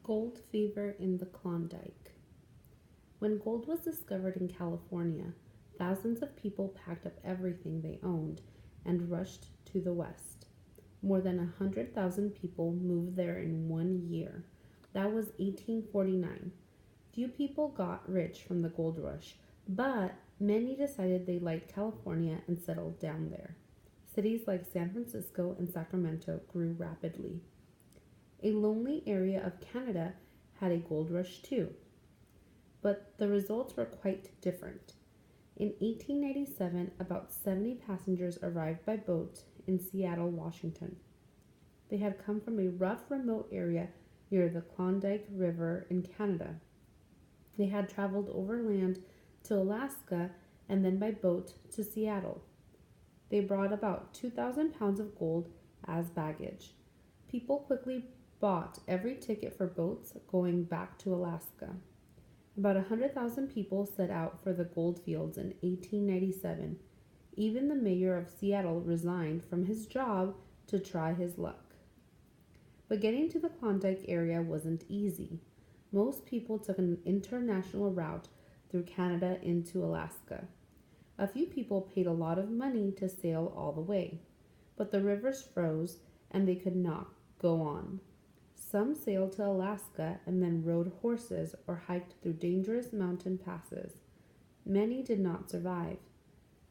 Gold fever in the Klondike. When gold was discovered in California, thousands of people packed up everything they owned and rushed to the West. More than 100,000 people moved there in 1 year. That was 1849. Few people got rich from the gold rush, but many decided they liked California and settled down there. Cities like San Francisco and Sacramento grew rapidly. A lonely area of Canada had a gold rush too, but the results were quite different. In 1897, about 70 passengers arrived by boat in Seattle, Washington. They had come from a rough, remote area near the Klondike River in Canada. They had traveled overland to Alaska and then by boat to Seattle. They brought about 2,000 pounds of gold as baggage. People quickly bought every ticket for boats going back to Alaska. About 100,000 people set out for the gold fields in 1897. Even the mayor of Seattle resigned from his job to try his luck. But getting to the Klondike area wasn't easy. Most people took an international route through Canada into Alaska. A few people paid a lot of money to sail all the way, but the rivers froze and they could not go on. Some sailed to Alaska and then rode horses or hiked through dangerous mountain passes. Many did not survive.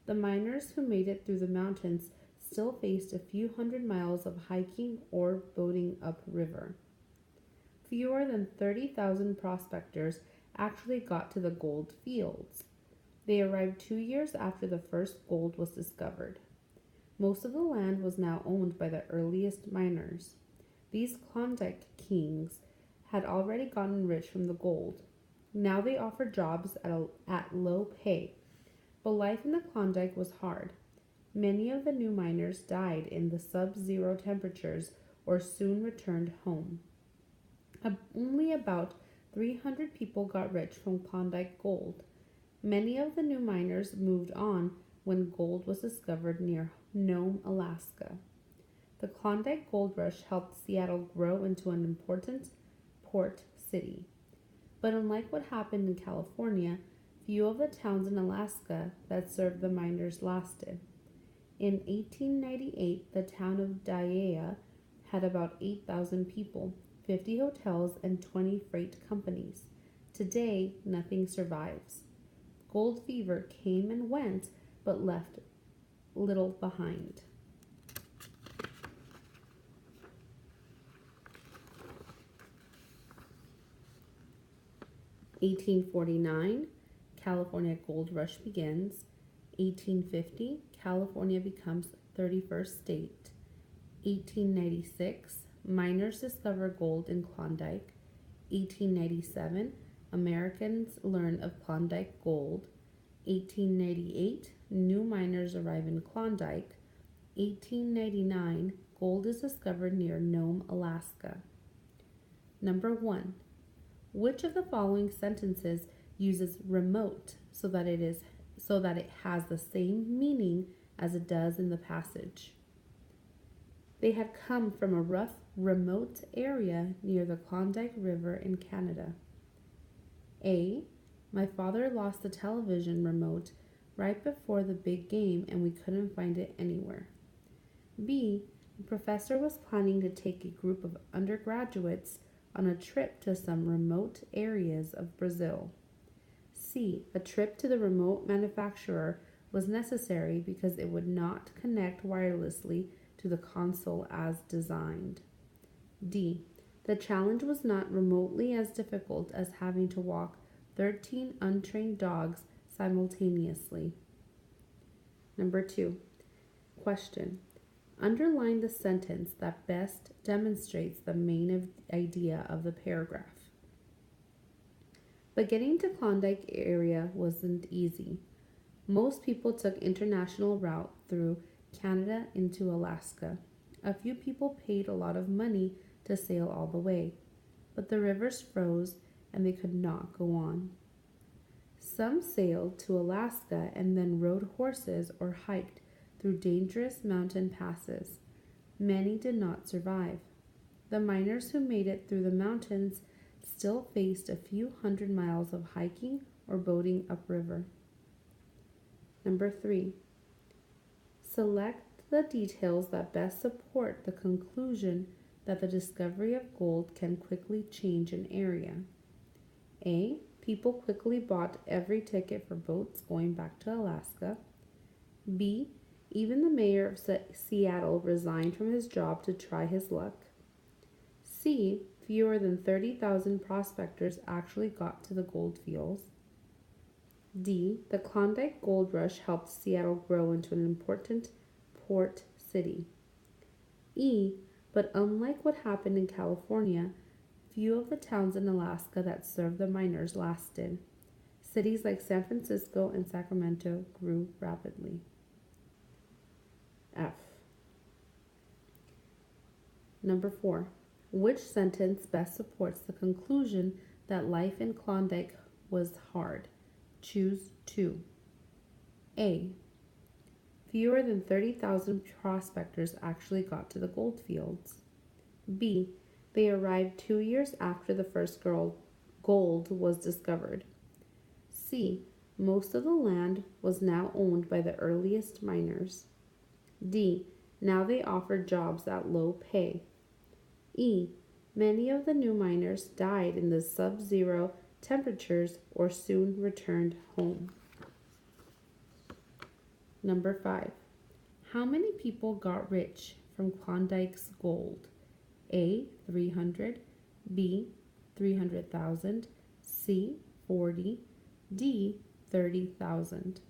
The miners who made it through the mountains still faced a few hundred miles of hiking or boating upriver. Fewer than 30,000 prospectors actually got to the gold fields. They arrived 2 years after the first gold was discovered. Most of the land was now owned by the earliest miners. These Klondike kings had already gotten rich from the gold. Now they offered jobs at low pay. But life in the Klondike was hard. Many of the new miners died in the sub-zero temperatures or soon returned home. Only about 300 people got rich from Klondike gold. Many of the new miners moved on when gold was discovered near Nome, Alaska. The Klondike Gold Rush helped Seattle grow into an important port city. But unlike what happened in California, few of the towns in Alaska that served the miners lasted. In 1898, the town of Dyea had about 8,000 people, 50 hotels, and 20 freight companies. Today, nothing survives. Gold fever came and went, but left little behind. 1849, California Gold Rush begins. 1850, California becomes 31st state. 1896, miners discover gold in Klondike. 1897, Americans learn of Klondike gold. 1898, new miners arrive in Klondike. 1899, gold is discovered near Nome, Alaska. Number 1. Which of the following sentences uses remote so that it has the same meaning as it does in the passage? They had come from a rough, remote area near the Klondike River in Canada. A. My father lost the television remote right before the big game and we couldn't find it anywhere. B. The professor was planning to take a group of undergraduates on a trip to some remote areas of Brazil. C. A trip to the remote manufacturer was necessary because it would not connect wirelessly to the console as designed. D. The challenge was not remotely as difficult as having to walk 13 untrained dogs simultaneously. Number 2. Question. Underline the sentence that best demonstrates the main idea of the paragraph. But getting to Klondike area wasn't easy. Most people took international route through Canada into Alaska. A few people paid a lot of money to sail all the way, but the rivers froze and they could not go on. Some sailed to Alaska and then rode horses or hiked through dangerous mountain passes. Many did not survive. The miners who made it through the mountains still faced a few hundred miles of hiking or boating upriver. Number 3. Select the details that best support the conclusion that the discovery of gold can quickly change an area. A. People quickly bought every ticket for boats going back to Alaska. B. Even the mayor of Seattle resigned from his job to try his luck. C. Fewer than 30,000 prospectors actually got to the gold fields. D. The Klondike Gold Rush helped Seattle grow into an important port city. E. But unlike what happened in California, few of the towns in Alaska that served the miners lasted. Cities like San Francisco and Sacramento grew rapidly. F. Number 4. Which sentence best supports the conclusion that life in Klondike was hard? Choose 2. A. Fewer than 30,000 prospectors actually got to the gold fields. B. They arrived 2 years after the first gold was discovered. C. Most of the land was now owned by the earliest miners. D. Now they offered jobs at low pay. E. Many of the new miners died in the sub-zero temperatures or soon returned home. Number 5. How many people got rich from Klondike's gold? A. 300. B. 300,000. C. 40. D. 30,000.